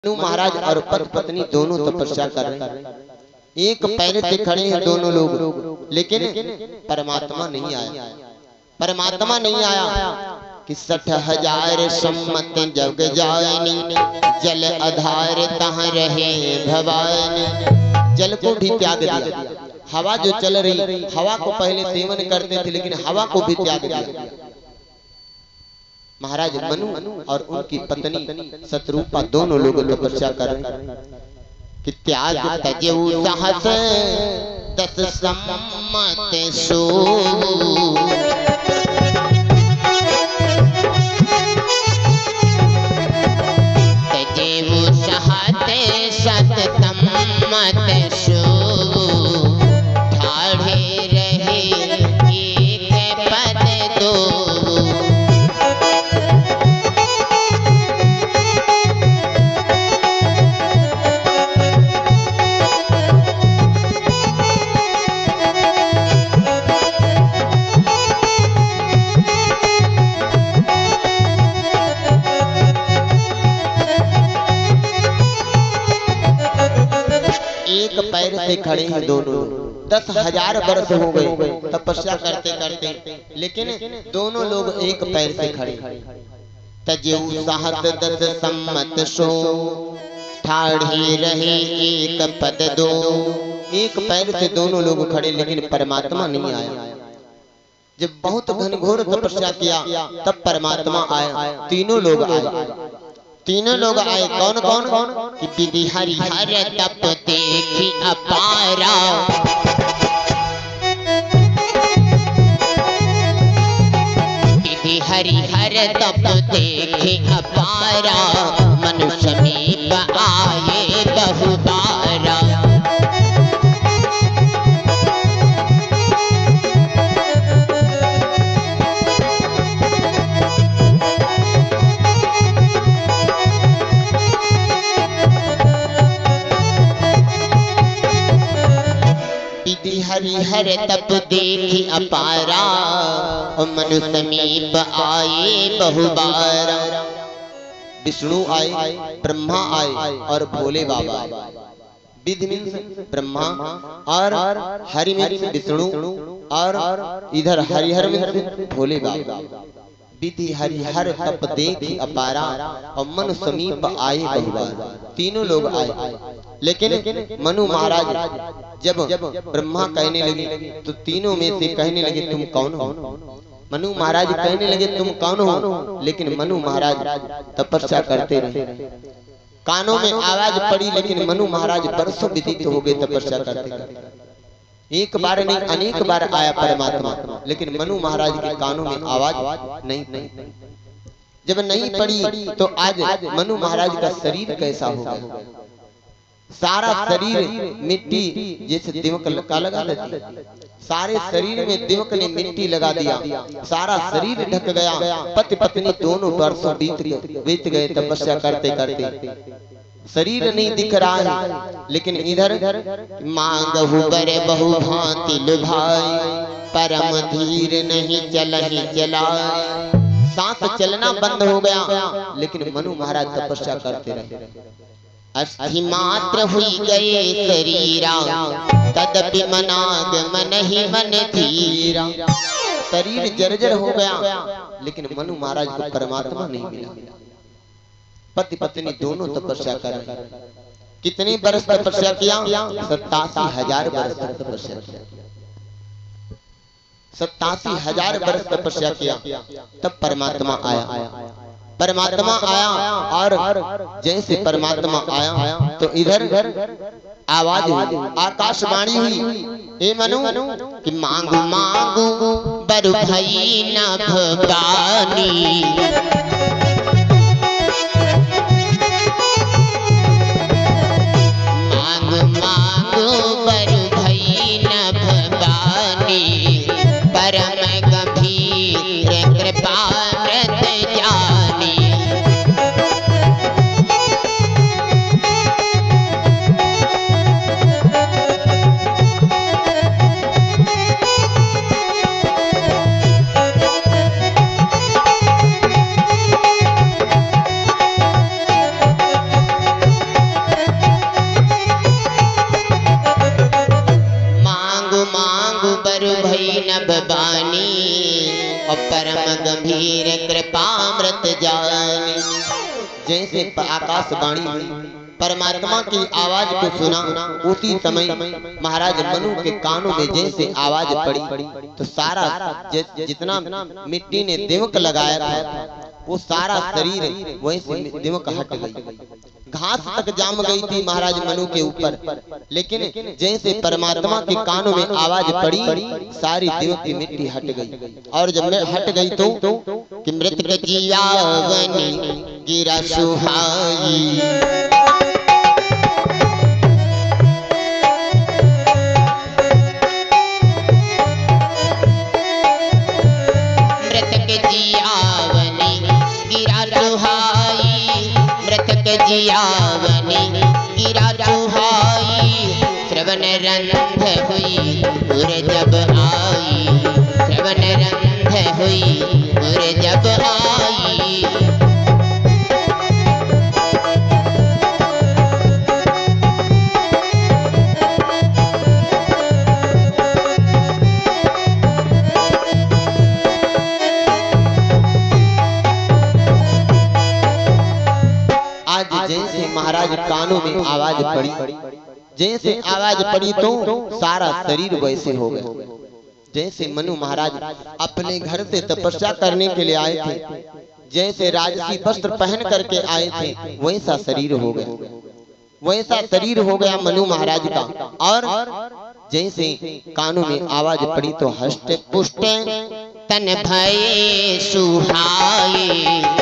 मनु महाराज और पति पत्नी दोनों तपस्या कर रहे हैं। एक पैर से खड़े हैं दोनों लोग, लेकिन परमात्मा नहीं आया। परमात्मा नहीं आया कि 60,000 सम्मत जग जानी, जल आधार तहाँ रहे भवानी। जल को भी त्याग दिया। हवा जो चल रही, हवा को पहले सेवन करते थे, लेकिन हवा को भी त्याग दिया। महाराज मनु और उनकी पत्नी शत्रुपा दोनों लोग तपस्या कर रहे हैं कि त्याग तजेऊ सहस 10 सम्मत सो, तजेऊ सहते 7 सम्मत सो, ठाढ़े रहे एक पद दो। एक पैर से खड़े हैं दोनों। 10,000 वर्ष हो गए तपस्या करते करते, लेकिन दोनों लोग एक पैर से खड़े। तजेऊ सहस 10 सम्मत सो, ठाढ़े रहे एक पद दो। एक पैर से दोनों लोग खड़े, लेकिन परमात्मा नहीं आया। जब बहुत घनघोर तपस्या किया तब परमात्मा आया। तीनों लोग आए। तीनों लोग आए। कौन कौन? कि विधि हरिहर तप देखी अपारा, विधि हरिहर तप देखी अपारा, मनु समीप आए बहुबारा। हरिहर तप देखी अपारा, मनु समीप आए बहुबारा। विष्णु आए, ब्रह्मा आए और भोले बाबा। विधि में ब्रह्मा और हरि में विष्णु और इधर हरिहर में भोले बाबा। विधि हरिहर तप देखी अपारा और मनु समीप आए बहुबारा। तीनों लोग आए, लेकिन मनु महाराज जब ब्रह्मा कहने लगे तो तीनों में से कहने लगे तुम कौन हो? मनु महाराज कहने लगे तुम कौन हो? लेकिन मनु महाराज तपस्या करते रहे। कानों में आवाज पड़ी, लेकिन मनु महाराज बरसों व्यतीत हो गए तपस्या करते करते। एक बार नहीं अनेक बार आया परमात्मा, लेकिन मनु महाराज के कानों में आवाज नहीं। जब नहीं पड़ी तो आज मनु महाराज का शरीर कैसा होगा? सारा शरीर मिट्टी जैसे दीमक लगा लेती, सारे शरीर में दीमक ने मिट्टी लगा दिया। सारा शरीर ढक गया। पति पत्नी दोनों वर्षों बीत गए तपस्या करते करते। शरीर नहीं दिख रहा है, लेकिन इधर मांगहु बर बहु भांति लुभाई, परम धीर नहीं चलहि चलाए। सांस चलना बंद हो गया, लेकिन मनु महाराज तपस्या करते रहे। अस्थि मात्र हुई गए शरीरा, तदपि मनाग मन ही मन धीरा। शरीर जर्जर हो गया, लेकिन मनु महाराज को परमात्मा नहीं मिला। पति पत्नी दोनों तपस्या कर रहे। कितने वर्ष तपस्या किया? 87,000 वर्ष तपस्या किया। 87,000 वर्ष तपस्या किया, तब परमात्मा आया। परमात्मा आया और जैसे परमात्मा आया तो इधर आवाज हुई, आकाशवाणी हुई। ए मनु कि मांगू मांगू बर भई न भवानी, मांगू मांगू बर भई न भवानी, परम गंभीर कृपा व्रत जानी। और परम गंभीर कृपामृत जानी। जैसे आकाशवाणी हुई, परमात्मा की आवाज को सुना, उसी समय महाराज मनु के कानों में जैसे आवाज पड़ी तो सारा जितना मिट्टी ने दिमक लगाया था वो सारा शरीर वैसे दिमक हट गई, घास तक जाम गई थी महाराज मनु के ऊपर। लेकिन जैसे परमात्मा के कानों में आवाज पड़ी सारी दिमक की मिट्टी हट गई। और जब मैं हट गई तो कि मृतक जियावनी गिरा सुहाई, जियावनी गिरा सुहाई। श्रवण रंध हुई उर जब आई, श्रवण रंध हुई उर जब आई। जैसे महाराज कानों में आवाज पड़ी, जैसे आवाज पड़ी तो सारा शरीर वैसे हो गया। जैसे मनु महाराज अपने घर से तपस्या करने के लिए आए थे, जैसे राजसी वस्त्र पहन करके आए थे वैसा शरीर हो गया, वैसा शरीर हो गया मनु महाराज का। और जैसे कानों में आवाज पड़ी तो हष्ट पुष्ट तन भये सुहाए।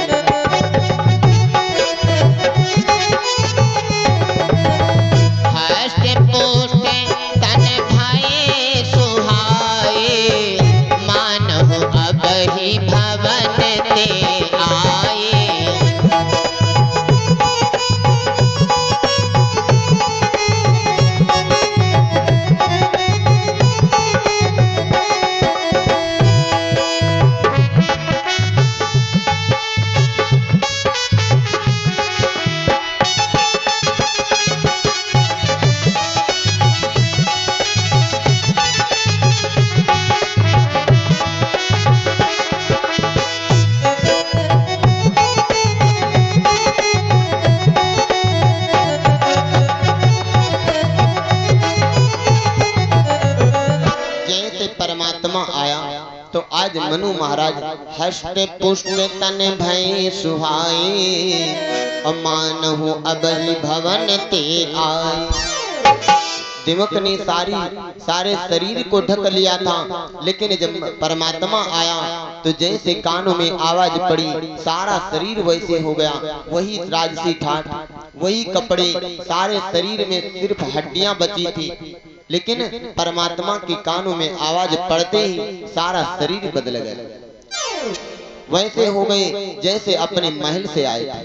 तो आज मनु महाराज हष्ट पुष्ट तन भय सुहाए, मानहु अब ही भवन ते आए। दिमक ने सारे शरीर को ढक लिया था, लेकिन जब परमात्मा आया तो जैसे कानों में आवाज पड़ी सारा शरीर वैसे हो गया। वही राजसी ठाठ, वही कपड़े, सारे शरीर में सिर्फ हड्डियां बची थी, लेकिन परमात्मा के कानों में आवाज पड़ते ही सारा शरीर बदल गया, वैसे हो गए जैसे अपने महल से आए थे।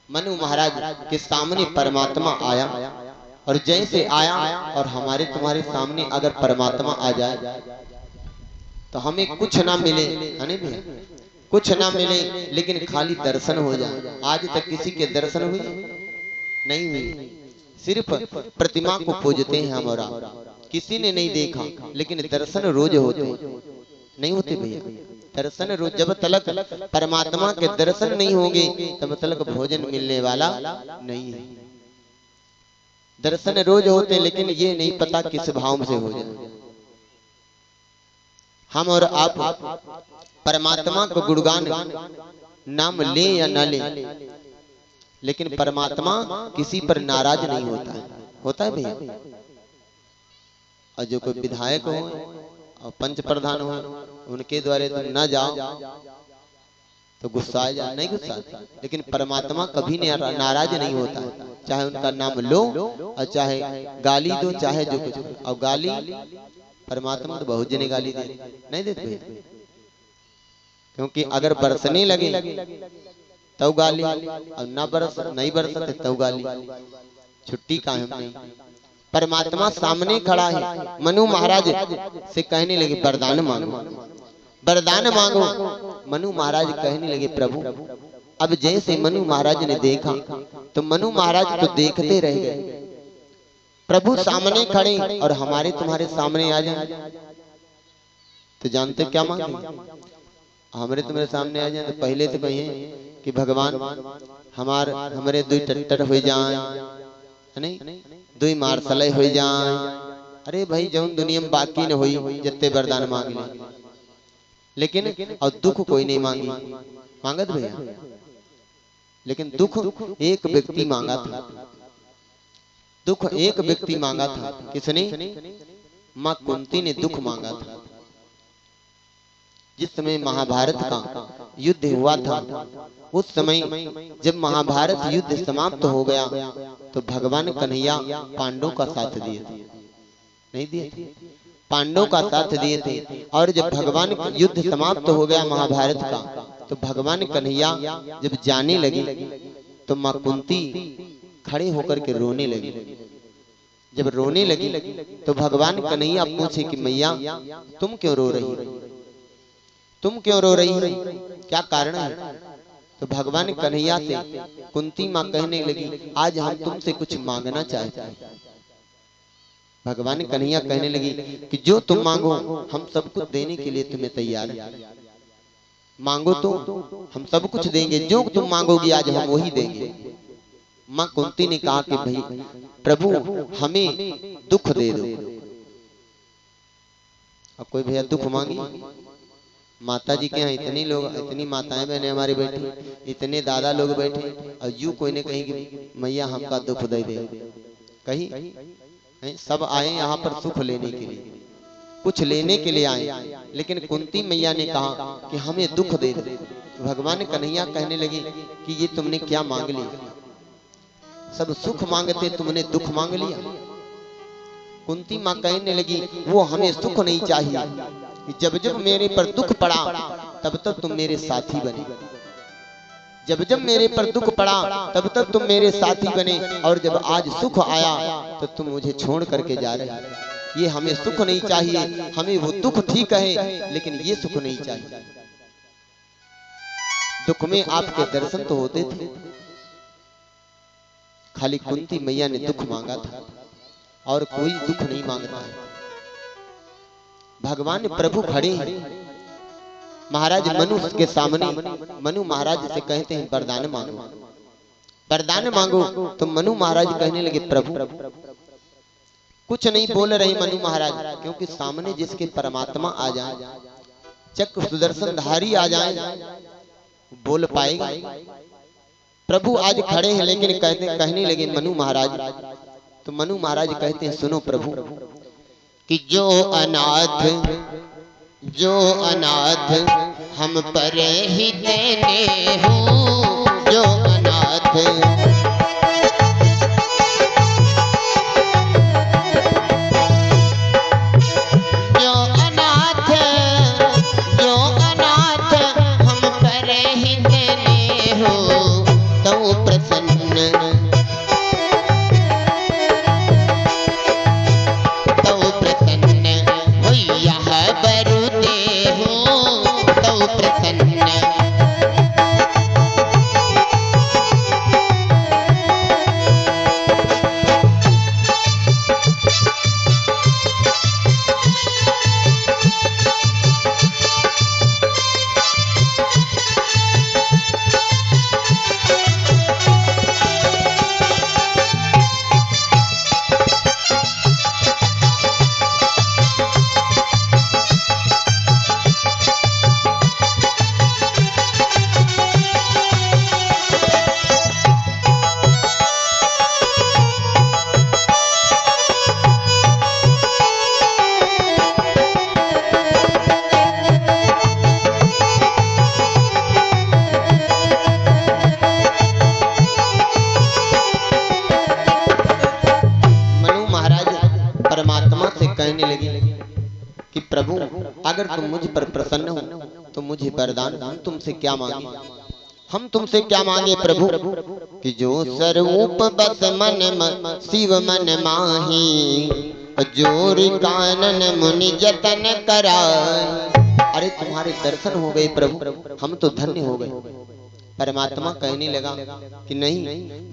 मनु महाराज के सामने परमात्मा आया, और जैसे आया और हमारे तुम्हारे सामने अगर परमात्मा आ जाए तो हमें कुछ ना मिले, है नहीं भैया, कुछ ना मिले, लेकिन खाली दर्शन हो जाए। आज तक किसी के दर्शन हुए नहीं हुए, सिर्फ प्रतिमा को पूजते हैं हमारा, किसी ने नहीं देखा, लेकिन दर्शन रोज होते नहीं होते भैया। दर्शन रोज, जब तक परमात्मा के दर्शन नहीं होंगे तब तक भोजन मिलने वाला नहीं है। दर्शन रोज होते, लेकिन ये नहीं पता किस भाव से हो जाए। हम और आप परमात्मा को गुणगान नाम ले या न ले, लेकिन परमात्मा किसी पर नाराज नहीं होता है भैया। और जो कोई विधायक हो और पंच प्रधान हो, उनके द्वारे तुम न जाओ तो गुस्सा आ जाए, नहीं गुस्सा, लेकिन परमात्मा कभी नाराज नहीं होता, चाहे उनका नाम लो और चाहे गाली दो, चाहे जो कुछ। और गाली परमात्मा तो बहुत जने गाली दे नहीं देते, क्योंकि अगर बरसने लगे तो गाली, और ना नहीं बरसते तो गाली, छुट्टी का हम नहीं। परमात्मा सामने खड़ा है। मनु महाराज से कहने लगे वरदान मांगो, वरदान मांगो। मनु महाराज कहने लगे प्रभु। अब जैसे मनु महाराज ने देखा तो मनु महाराज तो देखते रह गए। प्रभु सामने खड़े और हमारे तुम्हारे सामने आ जाए तो जानते क्या मांगे? हमारे तुम्हारे सामने आ जाए तो पहले तो कहिए कि भगवान हमारे दुई टट्टर हो जाए, है नहीं, दुई मारसले हो जाए। अरे भाई जौन दुनिया में बाकी न होई जितने वरदान मांग ले, लेकिन और दुख कोई नहीं मांगी मांगत भैया। लेकिन दुख एक व्यक्ति मांगा था, दुख एक व्यक्ति मांगा था। किसने? माँ कुंती ने दुख मांगा था। जिस समय महाभारत का युद्ध हुआ था, उस समय जब महाभारत युद्ध समाप्त हो गया तो भगवान कन्हैया पांडवों का साथ दिए थे, नहीं दिए थे? पांडवों का साथ दिए थे। और जब भगवान युद्ध समाप्त हो गया महाभारत का, तो भगवान कन्हैया जब जाने लगी तो माँ कुंती खड़े होकर के रोने लगी। जब रोने लगी तो भगवान कन्हैया पूछे कि मैया तुम क्यों रो रही हो, तुम क्यों रो रही हो, क्या कारण है? तो भगवान कन्हैया से कुंती माँ कहने लगी आज हम तुमसे कुछ मांगना चाहते हैं। भगवान कन्हैया कहने लगी कि जो तुम मांगो हम सब कुछ देने के लिए तुम्हें तैयार हैं। मांगो तो हम सब कुछ देंगे, जो तुम मांगोगी आज हम वही देंगे। माँ कुंती ने कहा कि भाई प्रभु हमें दुख दे दो। अब कोई भैया दुख मांगी? माता जी के यहाँ इतनी लोग, इतनी माताएं बहने हमारी बैठी, इतने दादा लोग बैठे, और यू कोई ने कही कि मैया हमका दुख दे दे। कही सब आए यहाँ पर सुख लेने के लिए, कुछ लेने के लिए आए, लेकिन कुंती मैया ने कहा कि हमें दुख दे दे। भगवान कन्हैया कहने लगे कि ये तुमने क्या मांग लिया? सब सुख मांगते तुमने दुख मांग लिया। कुंती माँ कहने लगी वो हमें सुख नहीं चाहिए कि जब जब मेरे पर दुख पड़ा तब तब तुम मेरे साथी बने, जब जब मेरे पर दुख पड़ा तब तब तुम मेरे साथी बने, और जब आज सुख आया तो तुम मुझे छोड़ करके जा रहे। ये हमें सुख नहीं चाहिए, हमें वो दुख ठीक है लेकिन ये सुख नहीं चाहिए। दुख में आपके दर्शन तो होते थे, खाली कुंती मैया ने दुख मांगा था और कोई दुख नहीं मांगता है। भगवान प्रभु खड़े हैं महाराज मनु के सामने। मनु महाराज से कहते हैं वरदान मांगो, वरदान मांगो। तो मनु महाराज कहने लगे प्रभु, कुछ नहीं बोल रहे मनु महाराज, क्योंकि सामने जिसके परमात्मा आ जाए, चक्र सुदर्शन धारी आ जाए, बोल पाएगा। प्रभु आज खड़े हैं लेकिन कहने लगे मनु महाराज। तो मनु महाराज कहते हैं सुनो प्रभु कि जो अनाथ हम पर ही देने हो, जो अनाथ हम पर ही देने हो, तो प्रसन्न प्रभु अगर तुम मुझ पर प्रसन्न हो तो मुझे वरदान, हम तुमसे क्या मांगे, हम तुमसे क्या मांगे प्रभु? कि जो स्वरूप बस मन शिव मन माही, जोर कानन मुनि जतन कराए। अरे तुम्हारे दर्शन हो गए प्रभु, हम तो धन्य हो गए। परमात्मा कहने लगा कि नहीं,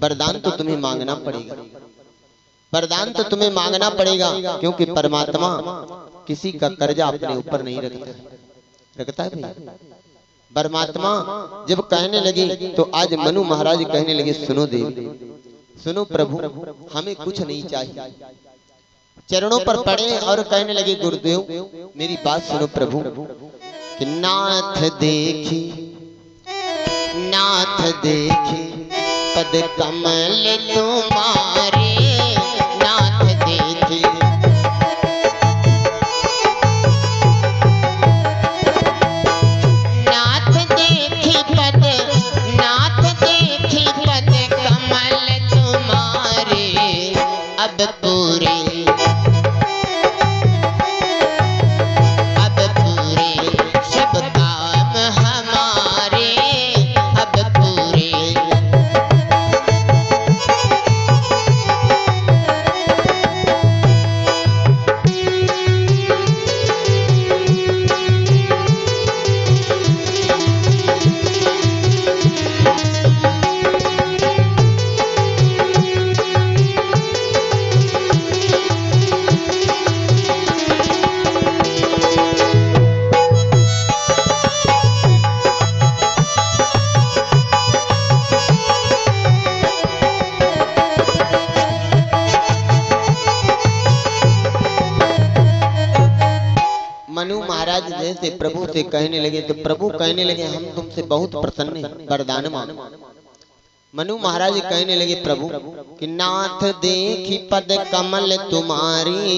वरदान तो तुम्हें मांगना पड़ेगा, वरदान तो तुम्हें मांगना पड़ेगा, क्योंकि परमात्मा किसी का कर्जा अपने ऊपर नहीं रखता, रखता है भैया। परमात्मा जब कहने लगे तो आज मनु महाराज कहने लगे, सुनो देवी, सुनो प्रभु, हमें कुछ नहीं चाहिए। चरणों पर पड़े और कहने लगे, गुरुदेव मेरी बात सुनो प्रभु, कि नाथ देखी, नाथ देखी पद कमल तुम्हारे, नाथ देखी, नाथ देखी पद, नाथ देखी पद कमल तुम्हारे, अब पूरे, अब पूरे सब काम हमारे, अब पूरे। मनु महाराज जैसे प्रभु से कहने लगे तो प्रभु कहने लगे, हम तुमसे बहुत प्रसन्न हैं, वरदान मांगो। मनु महाराज कहने लगे प्रभु कि नाथ देखी पद कमल तुम्हारी,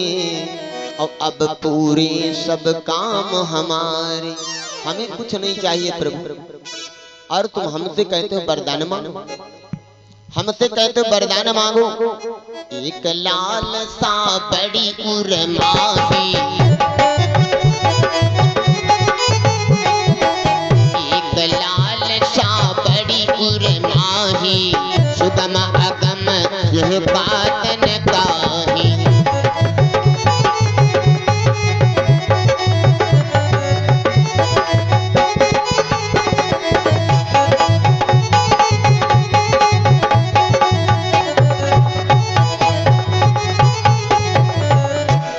और अब पूरे सब काम हमारे, हमें कुछ नहीं चाहिए प्रभु। और तुम हमसे कहते हो वरदान मांगो, हमसे कहते हो वरदान मांगो। एक लाल सा बड़ी उर्माही, लाल सा बड़ी उर्माही, सुगम अगम यह बात न काही।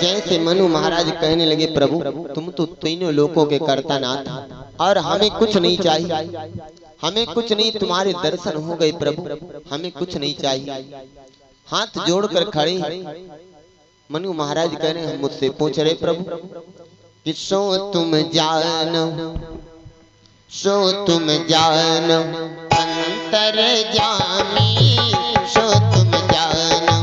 जैसे मनु महाराज कहने लगे प्रभु तुम तो तीनों लोकों के कर्ता नाथ, और हमें कुछ नहीं चाहिए, हमें कुछ नहीं, तुम्हारे दर्शन हो गए प्रभु, हमें कुछ नहीं चाहिए। हाथ जोड़कर खड़े मनु महाराज कह रहे, हम मुझसे पूछ रहे प्रभु कि सो तुम जानो, सो तुम जानो अंतर जामी, सो तुम जानो,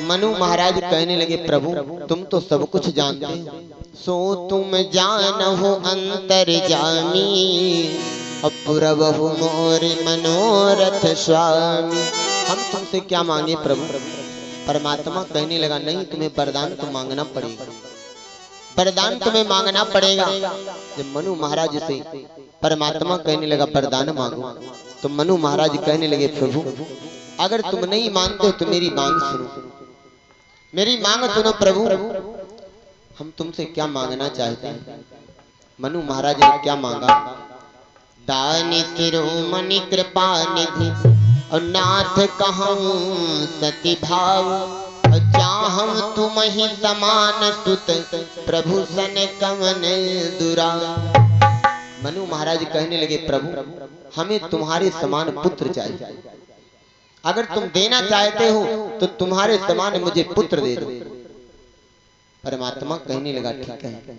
मनु महाराज कहने लगे प्रभु तुम तो सब कुछ जानते हो, सो तुम जानहु अंतर जामी, अपुरबहु मोर मनोरथ स्वामी। हम तुमसे क्या मांगे प्रभु? परमात्मा कहने लगा नहीं, तुम्हें वरदान तो मांगना पड़ेगा, वरदान तुम्हें मांगना पड़ेगा। जब मनु महाराज से परमात्मा कहने लगा वरदान मांगो, तो मनु महाराज कहने लगे प्रभु अगर तुम नहीं मानते तो मेरी मांग सुनो, मेरी मांग सुनो प्रभु, हम तुमसे क्या मांगना चाहते हैं। मनु महाराज ने क्या मांगा? दानी शिरोमणि कृपा निधि और नाथ कहूँ सती भाव, चाहम तुम ही समान सुत प्रभु सन कवन दुरा। मनु महाराज कहने लगे प्रभु हमें तुम्हारे समान पुत्र चाहिए, अगर तुम देना चाहते हो तो तुम्हारे समान मुझे पुत्र दे दो। परमात्मा कहने लगा ठीक है,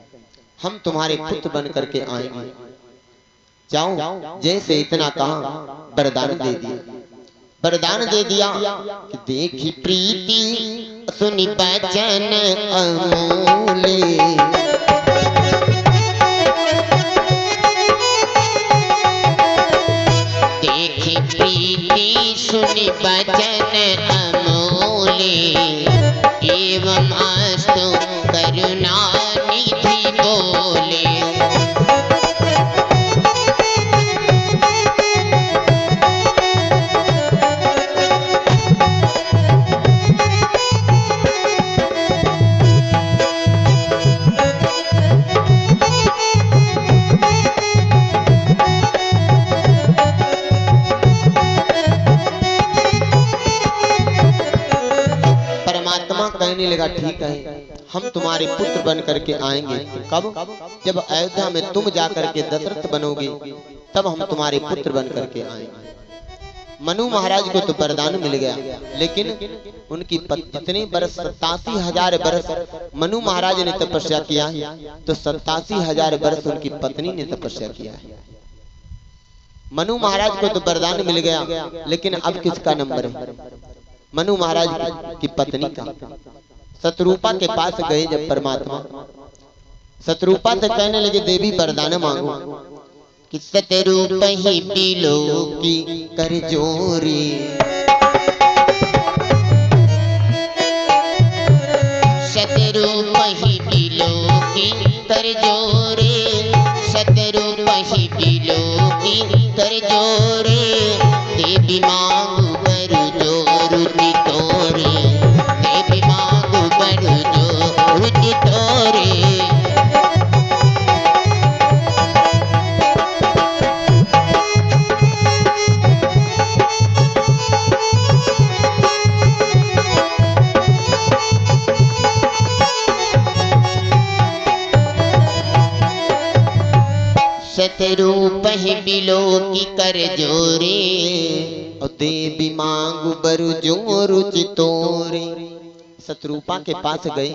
हम तुम्हारे पुत्र बन करके आएंगे। जाओ, जैसे इतना कहा वरदान दे दिया। वरदान दे दिया कि देखी प्रीति सुनी बचन अमूल्य, देखी प्रीति सुनी बचन अमूल्य, एवं अस्तु करुणा निधि बोले। कहने लगा ठीक है, हम तुम्हारे पुत्र बन करके आएंगे। कब? जब अयोध्या में तुम जाकर के दशरथ बनोगे तब हम तुम्हारे पुत्र बन करके आएंगे। मनु महाराज को तो वरदान मिल गया, लेकिन उनकी कितने बरस 87,000 बरस मनु महाराज ने तपस्या किया है, तो 87,000 बरस उनकी पत्नी ने तपस्या किया है। मनु महाराज को तो वरदान मिल गया, लेकिन अब किसका नंबर है? मनु महाराज की पत्नी का। शत्रुपा के पास गए जब परमात्मा, शत्रुपा से कहने लगे देवी वरदान मांगो कि सतरूप ही बिलो की कर जोरी, सतरूप ही बिलो की कर जोरे, सतरूप ही बिलो की कर जोरे, देवी मांगू कर जोरू तोरे, देवी मांगू कर जोरू तोरे। सतरूप ही बिलो की कर जोरे, और देवी मांगू बरु जोरू चितोरे। शत्रुपा के पास गए,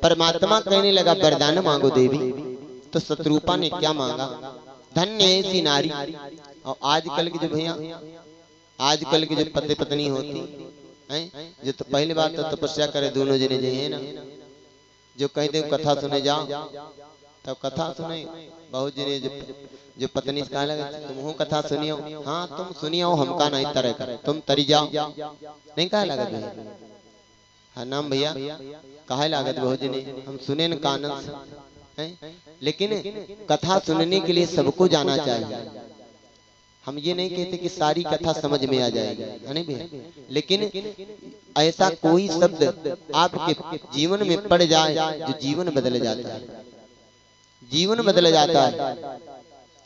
परमात्मा कहने लगा वरदान मांगो देवी। तो शत्रुपा ने क्या मांगा? धन्य ऐसी नारी। और आजकल की जो भैया, आजकल की जो पति पत्नी होती हैं, जो तो पहली बात तो तपस्या करे दोनों जने जो है ना, जो कहते कथा सुने जाओ, तब कथा सुने बहुत जने जो पत्नी से कहने लगे तुम कथा सुनियो, हाँ तुम सुनियो, हमका नहीं तरह करे, तुम तरी जाओ, नहीं कहे लागत भैया? हाँ नाम भैया कहे लागत बहुत जने, हम सुने न कानन से, लेकिन कथा सुनने के लिए सबको जाना चाहिए। हम ये नहीं कहते कि सारी कथा समझ में आ जाएगी, है नहीं भैया? लेकिन ऐसा कोई शब्द आपके जीवन में पड़ जाए जो जीवन बदल जाता है, जीवन बदल जाता है।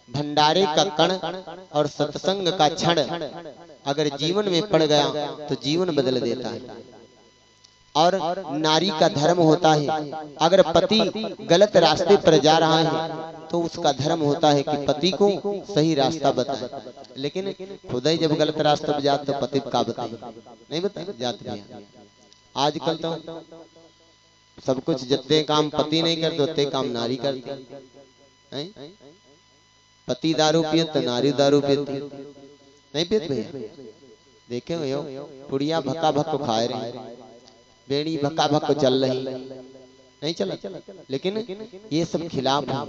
भंडारे का कण और सत्संग का क्षण अगर जीवन में पड़ गया तो जीवन बदल देता है। और नारी का धर्म होता है, अगर पति गलत रास्ते पर जा रहा है तो उसका धर्म होता है कि पति को सही रास्ता बताए। लेकिन खुद ही जब गलत रास्ते पर जाते तो पति का बताए, नहीं बताए जाते हैं। आजकल तो सब कुछ जितने काम पति नहीं करते उतने काम नारी करती है। पति दारू पिए तो नारी दारू पीती नहीं पीते भैया? देखे हो पुड़िया भक्का भक्को खाए रही, बेड़ी भक्का भक्को चल रही, नहीं चला। लेकिन ये सब खिलाफ है।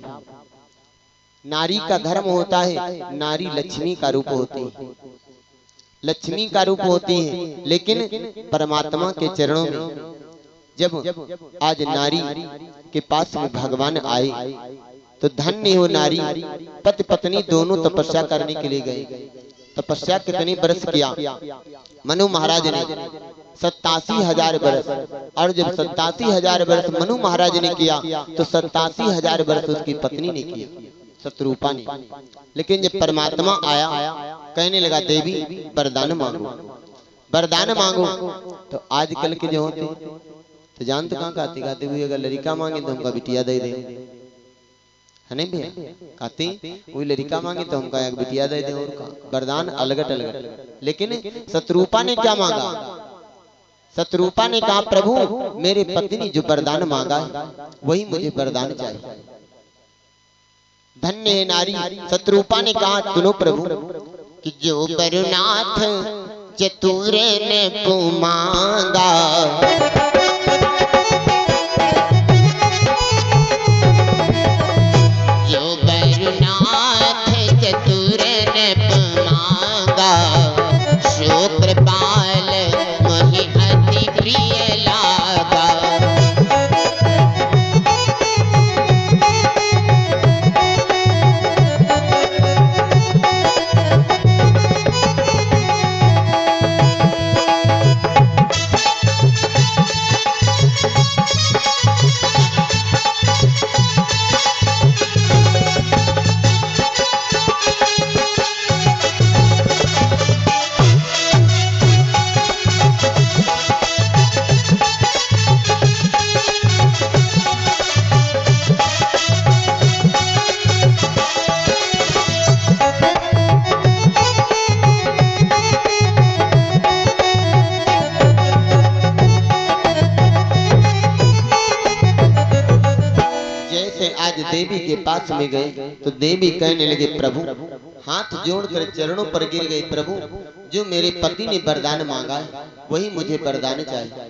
नारी का धर्म होता है, नारी लक्ष्मी का रूप होती है, लक्ष्मी का रूप होती है। लेकिन परमात्मा के चरणों में जब आज नारी के पास में भगवान आए तो धन्य हो नारी। पति पत्नी दोनों तपस्या करने के लिए गए। तपस्या कितनी बरस किया मनु महाराज ने? 87,000 बरस। और जब 87,000 बरस मनु महाराज ने किया तो 87,000 बरस उसकी पत्नी ने किया, शत्रुपा ने। लेकिन जब परमात्मा आया कहने लगा देवी वरदान मांगो, वरदान मांगो। तो आजकल के जो होते तो जानते कहाँ कहती हुई अगर लड़का मांगे तो हमका बिटिया दे दे, है नहीं भैया? कहती वही लड़का मांगे तो हमका एक बिटिया दे दे, और का वरदान अलगट अलगट। लेकिन शत्रुपा ने क्या मांगा? शत्रुपा ने कहा प्रभु मेरे पत्नी जो वरदान मांगा है वही मुझे वरदान चाहिए। धन्य है नारी। शत्रुपा ने कहा सुनो प्रभु कि जो बरुनाथ चतुर ने मांगा, जो बरुनाथ चतुर ने मांगा, सो कृपाल मोहि अति प्रिय लागा। आज देवी के पास में गए तो देवी कहने लगे प्रभु, हाथ जोड़कर चरणों पर गिर गई, प्रभु जो मेरे पति ने वरदान मांगा है वही मुझे वरदान चाहिए।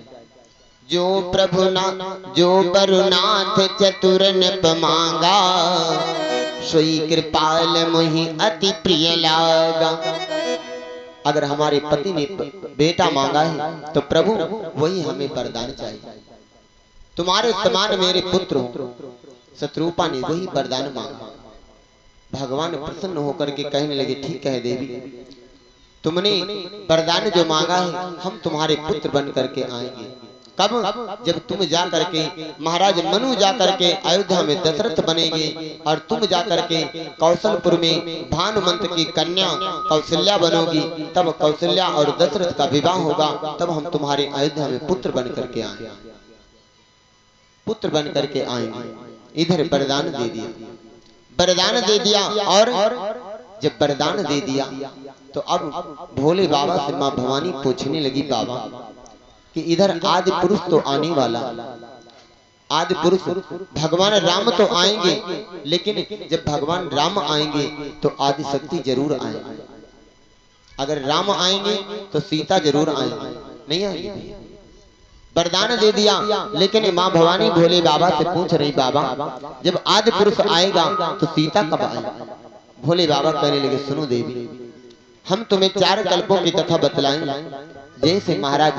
जो प्रभु ना जो बरुनाथ चतुर ने मांगा, सोई कृपाल मोहि अति प्रिय लागा। अगर हमारे पति ने बेटा मांगा है तो प्रभु वही हमें वरदान चाहिए। तुम्हारे समान मेरे पुत्र हो। शत्रुपा ने वही वरदान मांगा। भगवान प्रसन्न होकर के कहने लगे ठीक है देवी, तुमने वरदान जो मांगा है हम तुम्हारे पुत्र बन करके आएंगे। कब? जब तुम जा करके महाराज मनु जा करके अयोध्या में दशरथ बनेंगे और तुम जा करके कौशलपुर में भानुमंत की कन्या कौशल्या बनोगी, तब कौशल्या और दशरथ का विवाह होगा, तब हम तुम्हारे अयोध्या में पुत्र बन करके आएंगे, पुत्र बन करके आएंगे। इधर वरदान दे दिया, वरदान दे दिया। और जब वरदान दे दिया तो अब भोले बाबा से माँ भवानी पूछने लगी बाबा कि इधर आदि पुरुष तो आने वाला, आदि पुरुष भगवान राम तो आएंगे, लेकिन जब भगवान राम आएंगे तो आदि शक्ति जरूर आएंगे। अगर राम आएंगे तो सीता जरूर आएंगे, नहीं आएंगे। वरदान दे दिया, लेकिन माँ भवानी भोले बाबा से पूछ रही बाबा जब आदि पुरुष आएगा तो सीता कब आएगा? भोले बाबा कहने लगे सुनो देवी, हम तुम्हें 4 कल्पों की कथा बतलाएंगे। जैसे महाराज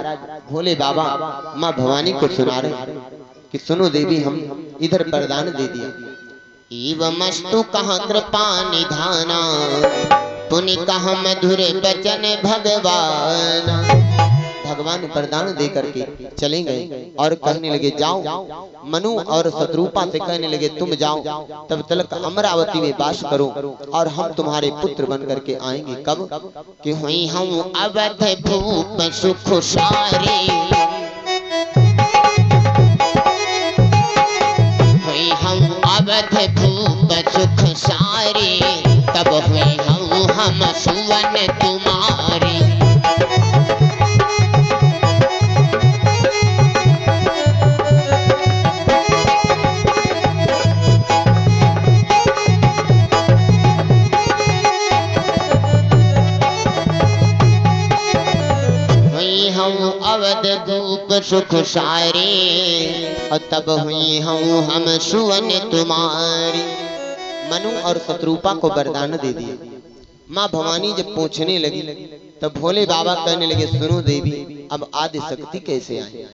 भोले बाबा माँ भवानी को सुना रहे कि सुनो देवी हम इधर वरदान दे दिया। एवमस्तु कहा कृपा निधाना, पुनि कहा मधुर बचन भगवान। भगवान वरदान दे करके चले गए और कहने लगे जाओ। मनु और शत्रुपा से कहने लगे तुम जाओ, तब तक अमरावती में वास करो और हम तुम्हारे पुत्र बन करके आएंगे। कब? कि हुई हम अवध भूप सुख सारे, हुई हम अवध भूप सुख सारे, तब हुई हम सुवन तुम्हारे। अवध भूप सुख सारे, और तब हुई हम सुवन तुम्हारी। मनु और शत्रुपा को वरदान दे दिया। माँ भवानी जब पूछने लगी तब भोले बाबा कहने लगे सुनो देवी अब आदि शक्ति कैसे आए?